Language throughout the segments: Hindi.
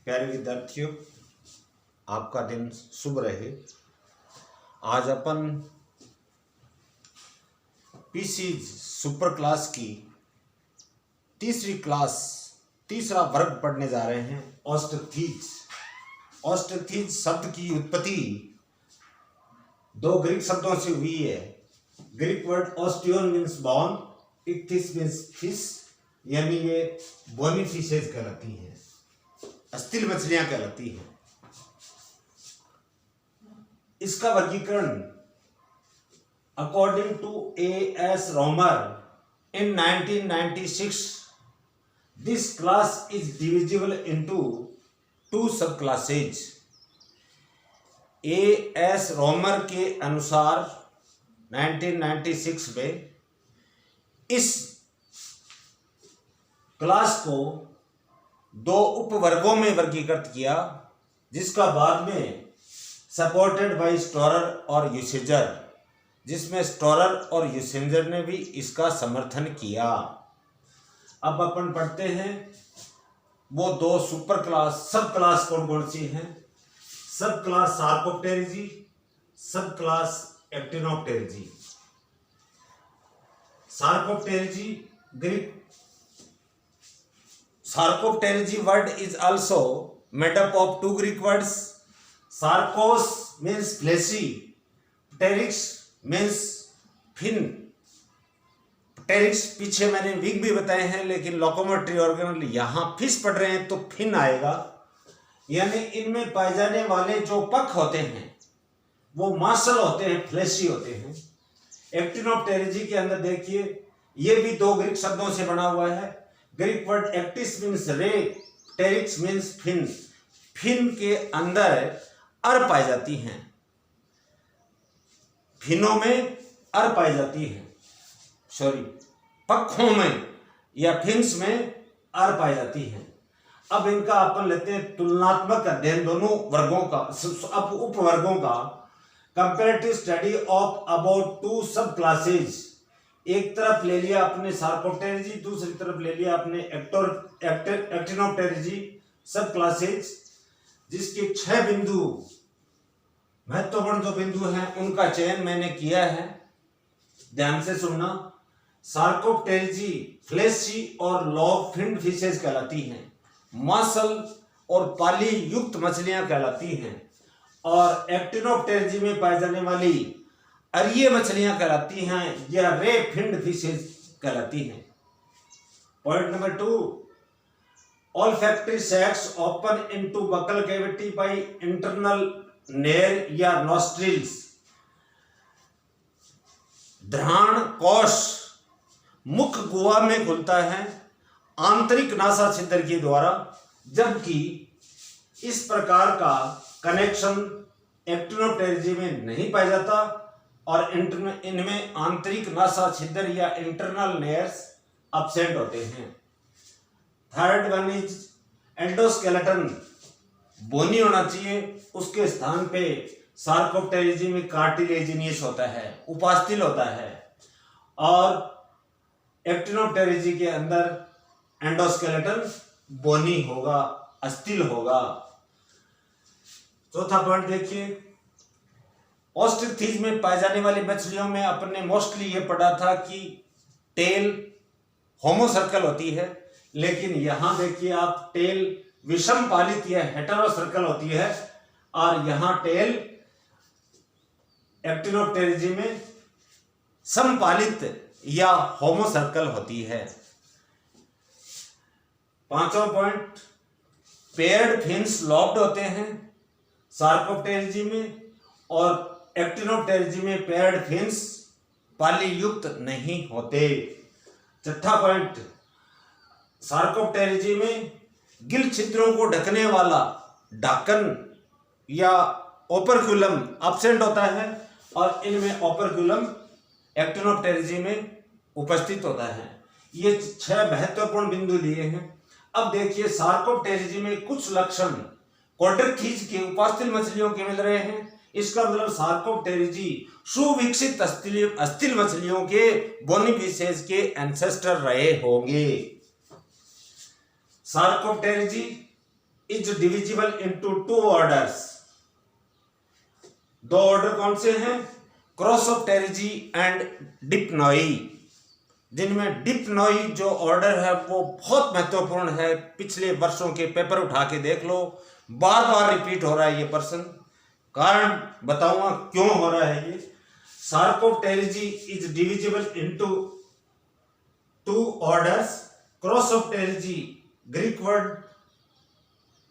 प्यारे विद्यार्थियों, आपका दिन शुभ रहे। आज अपन पीसी सुपर क्लास की तीसरा वर्ग पढ़ने जा रहे हैं। ऑस्ट्रिचीज शब्द की उत्पत्ति दो ग्रीक शब्दों से हुई है। ग्रीक वर्ड ऑस्टियोन मीन्स बॉन, इक्थिस मीन्स फिश, यानी ये बोनी फिशेज कहलाती हैं, अस्थिल मछलियां कहलाती हैं। इसका वर्गीकरण according to A.S. Romer in 1996 this class is divisible into two sub classes. A.S. Romer के अनुसार 1996 में इस क्लास को दो उपवर्गों में वर्गीकृत किया, जिसका बाद में सपोर्टेड बाय स्टोरर और यूसेजर, जिसमें स्टोरर और यूसेजर ने भी इसका समर्थन किया। अब अपन पढ़ते हैं वो दो सुपर क्लास सब क्लास कौन कौन सी हैं। Sub class Sarcopterygii, sub class Actinopterygii. Sarcopterygii Greek Sarcopterygy word is also made up of two Greek words. Sarkos means fleshy, pteryx means fin. pteryx पीछे मैंने विंग भी बताए हैं, लेकिन लोकोमोटरी ऑर्गेनल यहाँ फिश पढ़ रहे हैं तो फिन आएगा। यानी इनमें पाए जाने वाले जो पख होते हैं वो मार्शल होते हैं, फ्लेशी होते हैं। एक्टिनोप्टेरिजी के अंदर देखिए, ये भी दो ग्रीक शब्दों से बना हुआ है। ग्रीक वर्ड एक्टिस मीन्स रे, टेरिक्स मीन्स फिन। फिन के अंदर अर पाई जाती हैं, फिनों में अर पाई जाती है, पक्षों में या फिन्स में अर पाई जाती हैं। अब इनका अपन लेते हैं तुलनात्मक अध्ययन दोनों वर्गों का, अब उपवर्गों का। Comparative study of about to sub classes. एक तरफ ले लिया अपने सार्कोप्टेरिजी, दूसरी तरफ ले लिया अपने एक्टिनोप्टेरिजी सब क्लासेज, जिसके 6 बिंदु महत्वपूर्ण जो बिंदु हैं उनका चयन मैंने किया है। ध्यान से सुनना। सार्कोप्टेरिजी फ्लेशी और लॉब फिन्ड फिशेज कहलाती हैं, मसल और पाली युक्त मछलियां कहलाती हैं, और एक्टिनोप्टेरिजी में पाई जाने वाली अरिये मछलियां कहलाती हैं या रे फिन्ड फिशेज कहलाती हैं। Point number 2, olfactory sacs open into buccal cavity by internal nares या नॉस्ट्रिल्स। घ्राण कोश मुख गुहा में खुलता है आंतरिक नासा छिद्र के द्वारा, जबकि इस प्रकार का कनेक्शन एक्टिनोप्टेरिजी में नहीं पाया जाता, और इनमें आंतरिक नासा छिद्र या इंटरनल नेयर्स एब्सेंट होते हैं। थर्ड वन इज एंडोस्केलेटन बोनी होना चाहिए, उसके स्थान पे सार्कोप्टेरिजी में कार्टिलेजिनियस होता है, उपास्थिल होता है, और एक्टिनोप्टेरिजी के अंदर एंडोस्केलेटन बोनी होगा, अस्थिल होगा। चौथा पॉइंट देखिए, ऑस्ट्रिचीज में पाए जाने वाली मछलियों में अपने मोस्टली ये पढ़ा था कि टेल होमो सर्कल होती है, लेकिन यहां देखिए आप टेल विषम पालित या हेटेरो सर्कल होती है, और यहां टेल एक्टिनोप्टेरिजी में समपालित या होमो सर्कल होती है। पांचवा पॉइंट, पेयर्ड फिन्स लॉब्ड होते हैं सार्कोप्टेरिजी में, और एक्टिनोप्टेरिजी में पेयर्ड फिन्स पाली युक्त नहीं होते। छठा पॉइंट, सार्कोप्टेरिजी में गिल छिद्रों को ढकने वाला ढक्कन या ओपरक्यूलम एब्सेंट होता है, और इनमें ओपरक्यूलम एक्टिनोप्टेरिजी में उपस्थित होता है। ये 6 महत्वपूर्ण बिंदु लिए हैं। अब देखिए, सार्कोप्टेरिजी में कुछ लक्षण क्वाड्रिचीज के उपास्थिल मछलियों के मिल रहे हैं। इसका मतलब सार्कोप्टेरिजी सुविकसित अस्थिल मछलियों के बोनी फिशेज के एंसेस्टर रहे होंगे। Sarcopterygii is divisible into 2 orders. 2 order कौन से हैं? क्रॉसोप्टेरिजी एंड डिप्नोई, जिनमें डिप्नोई जो ऑर्डर है वो बहुत महत्वपूर्ण है। पिछले वर्षों के पेपर उठा के देख लो, बार बार रिपीट हो रहा है ये प्रश्न। कारण बताऊंगा क्यों हो रहा है ये। Sarcopterygii is divisible into 2 orders. Crossopterygii, Greek word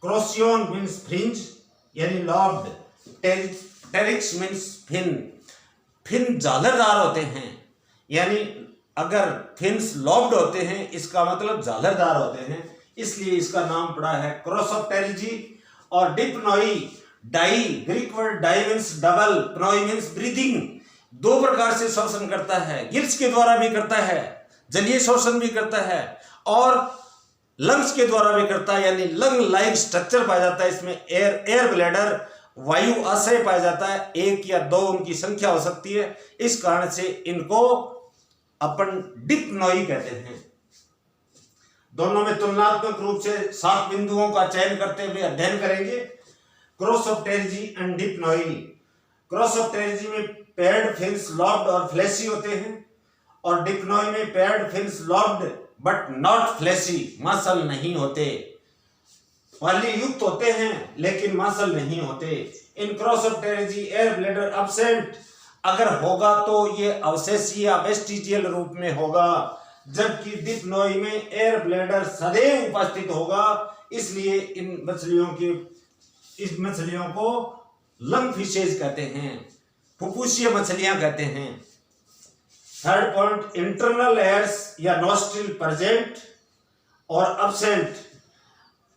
krossian means fringe यानी lobed, pteryx means fin. Fin झालरदार होते हैं, यानी अगर फिन्स लॉब्ड होते हैं इसका मतलब झालरदार होते हैं, इसलिए इसका नाम पड़ा है क्रॉसोप्टेरिजी। और Dipnoi, di, Greek word di means double, pnoi means breathing. 2 प्रकार से श्वसन करता है, गिल्स के द्वारा भी करता है, जलीय श्वसन भी करता है, और लंग्स के द्वारा भी करता है, यानी लंग लाइक स्ट्रक्चर पाया जाता है इसमें। एयर ब्लैडर, वायु आश्रय पाया जाता है, 1 या 2 उनकी संख्या हो सकती है। इस कारण से इनको अपन डिप्नोई कहते हैं। दोनों में तुलनात्मक रूप से 7 बिंदुओं का चयन करते हुए अध्ययन करेंगे। क्रॉसोप्टेरिजी एंड डिप्नोई। क्रॉसोप्टेरिजी में पेयर्ड फिन्स लॉब्ड और फ्लैशी होते हैं, और डिप्नोई में paired fins lobed but not fleshy, मांसल नहीं होते। वाली युक्त होते हैं लेकिन मांसल नहीं होते। इन क्रॉसोप्टेरिजी एयर ब्लैडर अब्सेंट, अगर होगा तो ये अवशेषीय या वेस्टिजियल रूप में होगा, जबकि डिप्नोई में एयर ब्लैडर सदैव उपस्थित होगा। इसलिए इस मछलियों को लंग फिशेज कहते हैं, फुफ्फुसीय मछलियां कहते हैं। थर्ड पॉइंट, इंटरनल एयर्स या नोस्ट्रिल प्रेजेंट और अब्सेंट।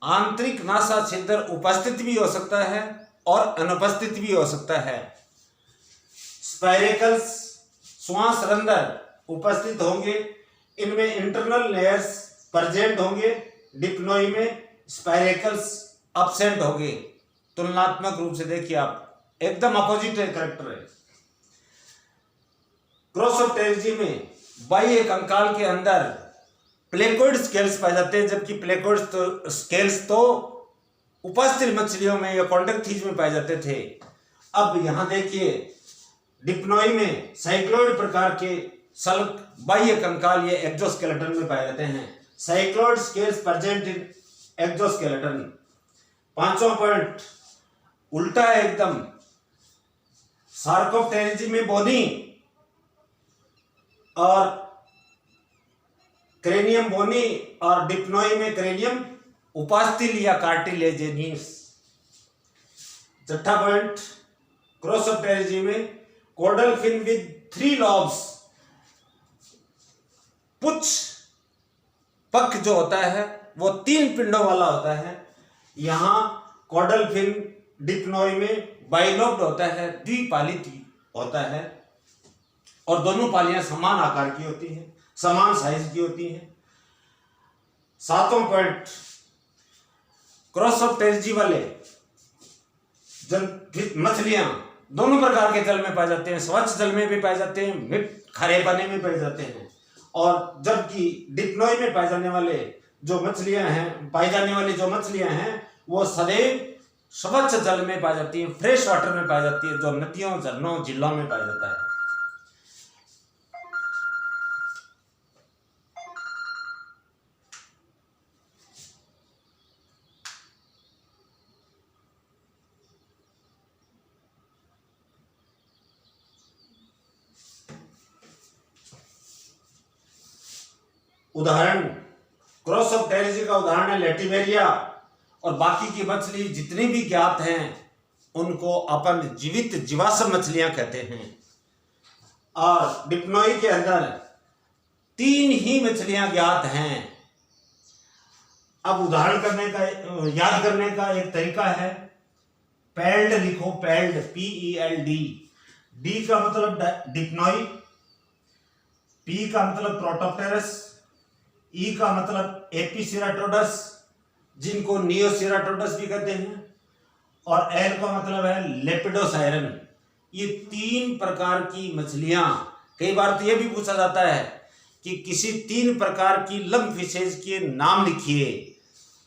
आंतरिक नासा छिद्र उपस्थित भी हो सकता है और अनुपस्थित भी हो सकता है। स्पाइरेकल्स, श्वास रंध्र उपस्थित होंगे, इनमें इंटरनल लेयर्स प्रेजेंट होंगे। डिप्नोई में स्पाइरेकल्स अब्सेंट होंगे। तुलनात्मक रूप से देखिए आप, एकदम अपोजिट कैरेक्टर है। क्रॉसोप्टेरिजी में बाह्य कंकाल के अंदर प्लेकोइड स्केल्स पाए जाते हैं, जबकि प्लेकोइड स्केल्स तो उपस्थित मछलियों में या कॉन्डक्थीज में पाए जाते थे। अब यहां देखिए, डिप्नोई में साइक्लोइड प्रकार के सल्क बाह्य कंकाल ये एक्सोस्केलेटन में पाए जाते हैं। Cycloid scales present in exoskeleton. 5वां पॉइंट उल्टा है एकदम। सार्कोप्टेरिजी में बोनी और क्रेनियम बोनी, और डिप्नोई में क्रेनियम उपास्थिल या कार्टिलेजिनस। 6वां पॉइंट, क्रॉसोप्टेरिजी में कोडल फिन विद 3 लॉब्स। पुच्छ पक जो होता है वो 3 पिंडों वाला होता है। यहां कोडल फिन डिप्नोई में बाइलोब्ड होता है, द्विपालित होता है, और दोनों पालियां समान आकार की होती हैं, समान साइज की होती हैं। 7वां पॉइंट, क्रॉसोप्टेरिजी वाले मछलियां दोनों प्रकार के जल में पाए जाते हैं, स्वच्छ जल में भी पाए जाते हैं, मिट खारे पानी में पाए जाते हैं। और जबकि डिप्नोई में पाए जाने वाली जो मछलियां हैं वो सदैव स्वच्छ जल में पाई जाती है, फ्रेश वाटर में पाई जाती है, जो नदियों, झरनों, झीलों में पाया जाता है। उदाहरण, क्रॉसोप्टेरिजी का उदाहरण है लेटिवेरिया, और बाकी की मछली जितनी भी ज्ञात हैं उनको अपन जीवित जीवाश्म मछलियां कहते हैं। और डिप्नोई के अंदर 3 ही मछलियां ज्ञात हैं। अब उदाहरण करने का, याद करने का एक तरीका है, पैल्ड लिखो, पैल्ड, PELD। डी का मतलब डिप्नोई, पी का मतलब प्रोटोप्टेरस, ई का मतलब एपिसेराटोडस जिनको नियोसेराटोडस भी कहते हैं, और एल का मतलब है लेपिडोसायरन। ये 3 प्रकार की मछलियां, कई बार तो यह भी पूछा जाता है कि किसी 3 प्रकार की लंग फिशेज के नाम लिखिए,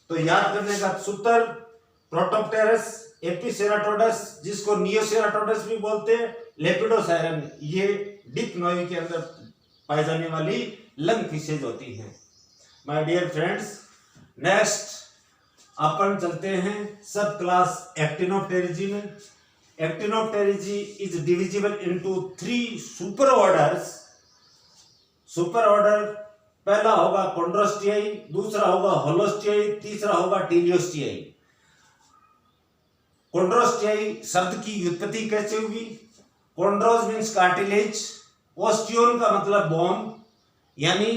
तो याद करने का सूत्र, प्रोटोप्टेरस, एपिसेराटोडस जिसको नियोसेराटोडस भी बोलते हैं, लेपिडोसायरन, ये डिप्नोई के अंदर पाई जाने वाली लंग फिशेज होती हैं। माय डियर फ्रेंड्स, नेक्स्ट अपन चलते हैं सब क्लास एक्टिनोप्टेरिजी में। Actinopterygii is divisible into 3 super orders. Super order पहला होगा कॉन्ड्रोस्टियाई, दूसरा होगा होलोस्टियाई, तीसरा होगा टीलियोस्टियाई। कॉन्ड्रोस्टियाई शब्द की उत्पत्ति कैसे हुई? कॉन्ड्रोस मीन्स कार्टिलेज, ओस्टियोन का मतलब बोन, यानी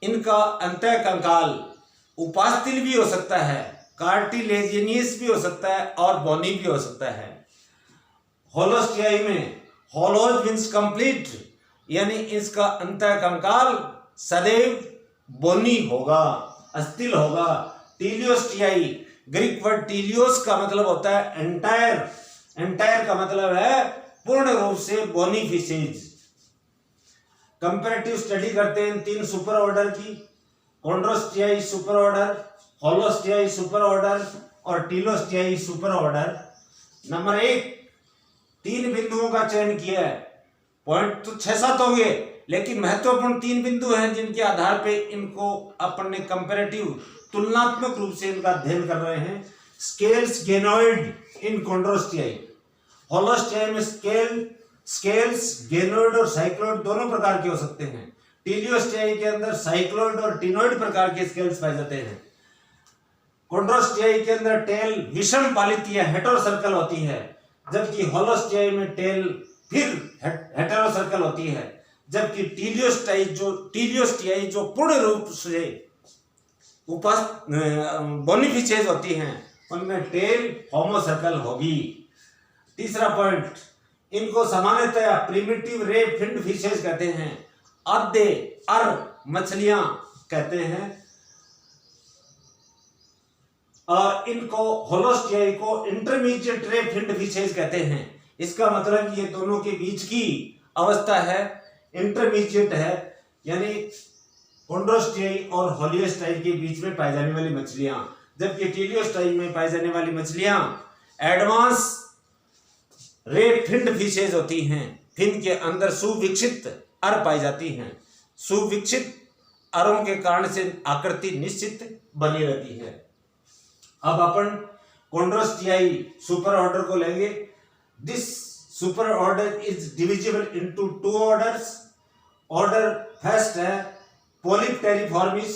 इनका अंतःकंकाल उपास्थल भी हो सकता है, कार्टिलेजिनियस भी हो सकता है और बोनी भी हो सकता है। होलोस्टियाई में होलोज मीन्स कंप्लीट, यानी इसका अंतःकंकाल सदैव बोनी होगा, अस्थिल होगा। टीलियोस्टियाई, ग्रीक वर्ड टीलियोस का मतलब होता है एंटायर, एंटायर का मतलब है पूर्ण रूप से बोनी फिशेज। कंपैरेटिव स्टडी करते हैं 3 सुपर ऑर्डर की, कॉन्ड्रोस्टियाई सुपर ऑर्डर, होलोस्टियाई सुपर ऑर्डर और टीलोस्टियाई सुपर ऑर्डर। नंबर 1, 3 बिंदुओं का चयन किया है। पॉइंट तो 6-7 होंगे, लेकिन महत्वपूर्ण 3 बिंदु हैं जिनके आधार पे इनको अपन ने कंपैरेटिव, तुलनात्मक रूप से इनका अध्ययन कर रहे हैं। स्केल्स गेनोइड इन कॉन्ड्रोस्टियाई, होलोस्टियाई में स्केल्स गेनोइड और साइक्लोइड दोनों प्रकार के हो सकते हैं। टीलियोस्टियाई के अंदर साइक्लोइड और टिनोइड प्रकार के स्केल्स पाए जाते हैं। कॉन्ड्रोस्टियाई के अंदर टेल विषम पालित या हेटेरो सर्कल होती है, जबकि होलोस्टियाई में टेल फिर हेटेरो सर्कल होती है, जबकि टीलियोस्टियाई जो पूर्ण रूप से बोनी फिशेज होती हैं उनमें टेल होमो सर्कल होगी। तीसरा पॉइंट, इनको सामान्यतः प्रिमिटिव रे फिन्ड फिशेज कहते हैं, अद्दे अर मछलियां कहते हैं, और इनको होलोस्टियाई को इंटरमीडिएट रे फिन्ड फिशेज कहते हैं। इसका मतलब ये दोनों के बीच की अवस्था है, इंटरमीडिएट है, यानी कॉन्ड्रोस्टियाई और होलियोस्टियाई के बीच में पाई जाने वाली मछलियां, जबकि टीलियोस्टियाई में पाई जाने वाली मछलियां एडवांस रे फिन्ड फिशेज होती हैं। फिन के अंदर सुविकसित अर पाई जाती हैं। सुविकसित अरों के कारण से आकृति निश्चित बनी रहती है। अब अपन कॉन्ड्रोस्टियाई सुपर ऑर्डर को लेंगे। This super order is divisible into 2 orders. Order first है पोलिप्टेरिफॉर्मिस।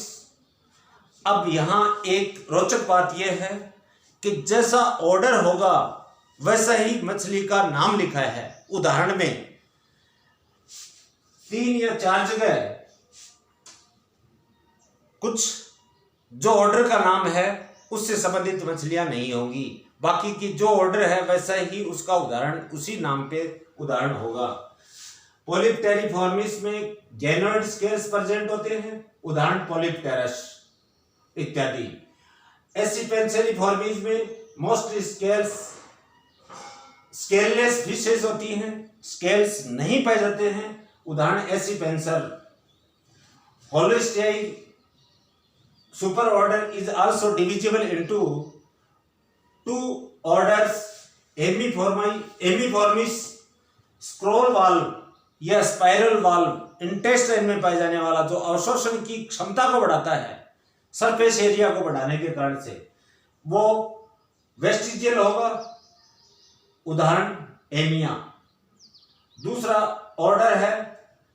अब यहां एक रोचक बात यह है कि जैसा ऑर्डर होगा वैसा ही मछली का नाम लिखा है। उदाहरण में 3 या 4 जगह कुछ जो ऑर्डर का नाम है उससे संबंधित मछलियां नहीं होंगी, बाकी की जो ऑर्डर है वैसा ही उसका उदाहरण उसी नाम पे उदाहरण होगा। पोलिप्टेरिफॉर्मिस में गैनोइड स्केल्स प्रेजेंट होते हैं, उदाहरण पोलिप्टेरस इत्यादि। एसिपेंसेरिफॉर्मिस में मोस्ट स्केललेस फिशेस होती हैं, स्केल्स नहीं पाए जाते हैं, उदाहरण Acipenser. Holostei super order is also divisible into 2 orders, Amiiformes scroll valve या स्पाइरल वाल्व, इंटेस्टाइन में पाए जाने वाला जो अवशोषण की क्षमता को बढ़ाता है, सरफेस एरिया को बढ़ाने के कारण से, वो वेस्टिजियल होगा, उदाहरण एमिया। दूसरा ऑर्डर है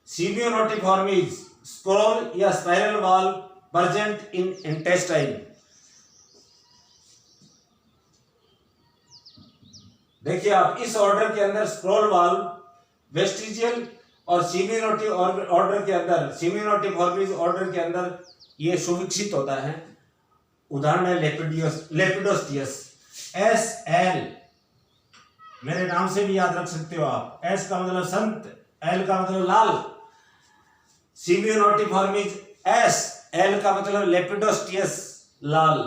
सिमियोनोटिफॉर्मिस स्क्रोल या spiral valve present in intestine. देखिए आप इस ऑर्डर के अंदर स्क्रोल वाल्व, वेस्टिजियल और सिमियोनोटिक ऑर्डर के अंदर, सिमियोनोटिफॉर्मिस ऑर्डर के अंदर ये सुविकसित होता है, उदाहरण है लेपिडोस्टियस। एस एल मेरे नाम से भी याद रख सकते हो आप। एस का मतलब संत, एल का मतलब लाल। सिमियोनोटिफॉर्मिस एस, एल का मतलब लेपिडोस्टियस लाल।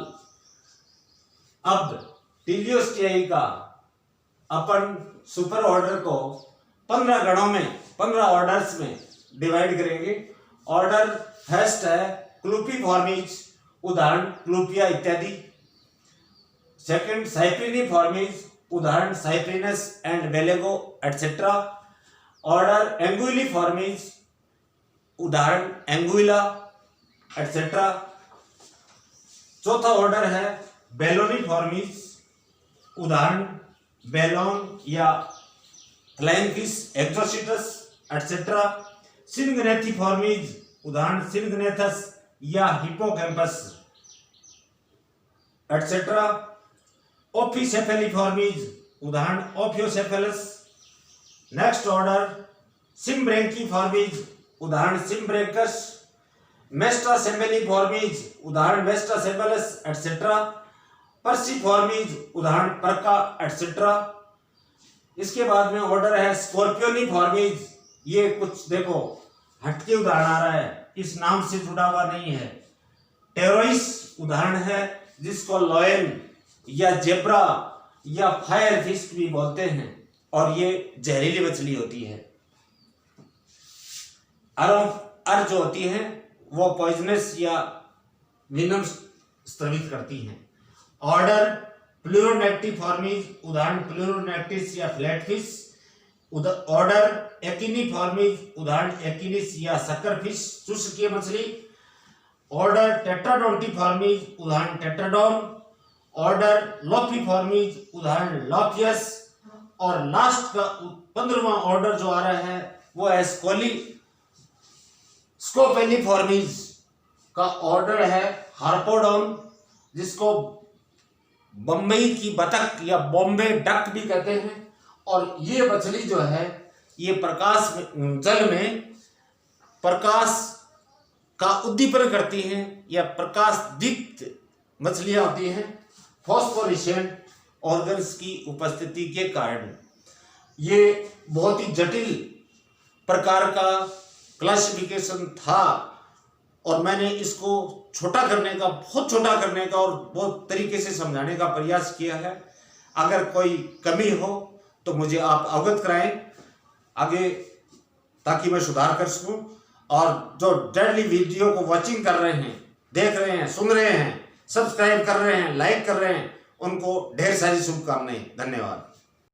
अब टीलियोस्टियाई का अपन सुपर ऑर्डर को 15 गणों में, 15 ऑर्डर्स में डिवाइड करेंगे। ऑर्डर फर्स्ट है क्लूपीफॉर्मिस, उदाहरण प्लूपिया इत्यादि। सेकंड साइप्रिनिफॉर्मीज, उदाहरण साइप्रिनस एंड बेलेगो एटसेट्रा। ऑर्डर एंगुइलिफॉर्मीज, उदाहरण एंगुइला एटसेट्रा। चौथा ऑर्डर है बेलोनिफॉर्मीज, उदाहरण बेलोन या फ्लाइंग फिश एक्सोसिटस एटसेट्रा। सिनगनेथिफॉर्मीज, उदाहरण सिनगनेथस या हिप्पोकैम्पस एटसेट्रा। ओफिसेफेलिफॉर्मीज, उदाहरण ओफियोसेफेलस। नेक्स्ट ऑर्डर सिम्ब्रेंकीफॉर्मीज, उदाहरण सिम्ब्रेंकस। मेस्टासेम्बेलिफॉर्मीज, उदाहरण मेस्टासेम्बेलस एटसेट्रा। पर्सिफॉर्मीज, उदाहरण परका एटसेट्रा। इसके बाद में ऑर्डर है स्कॉर्पियोनिफॉर्मीज। ये कुछ देखो हटके उदाहरण आ रहा है, इस नाम से जुड़ा हुआ नहीं है। टेरोइस उदाहरण है जिसको लॉयन या जेब्रा या फायर फिश भी बोलते हैं और ये जहरीली मछली होती है। अर जो होती है वो पॉइजनस या विनम स्रावित करती हैं। ऑर्डर प्लूरोनेक्टिफॉर्मीज, उदाहरण प्लूरोनेक्टिस या फ्लैटफिश। ऑर्डर एकिनिफॉर्मीज, उदाहरण एकिनिस या सक्करफिश शुष्कीय मछली। ऑर्डर टेट्राडोंटिफॉर्मीज, उदाहरण टेट्राडोन। ऑर्डर लोफिफॉर्मीज, उदाहरण लोफियस। और लास्ट का 15वां ऑर्डर जो आ रहा है वो है स्कोपेलिफॉर्मीज का ऑर्डर है हार्पोडोन, जिसको बम्बई की बतख या बॉम्बे डक भी कहते हैं। और ये मछली जो है ये प्रकाश जल में प्रकाश का उद्दीपन करती हैं या प्रकाश दीप्त मछलियां होती हैं फॉस्फोरेसेंट ऑर्गन्स की उपस्थिति के कारण। ये बहुत ही जटिल प्रकार का क्लासिफिकेशन था और मैंने इसको छोटा करने का, बहुत छोटा करने का और बहुत तरीके से समझाने का प्रयास किया है। अगर कोई कमी हो तो मुझे आप अवगत कराएं आगे, ताकि मैं सुधार कर सकूं। और जो डेली वीडियो को वॉचिंग कर रहे हैं, देख रहे हैं, सुन रहे हैं, सब्सक्राइब कर रहे हैं, लाइक कर रहे हैं, उनको ढेर सारी शुभकामनाएं। धन्यवाद।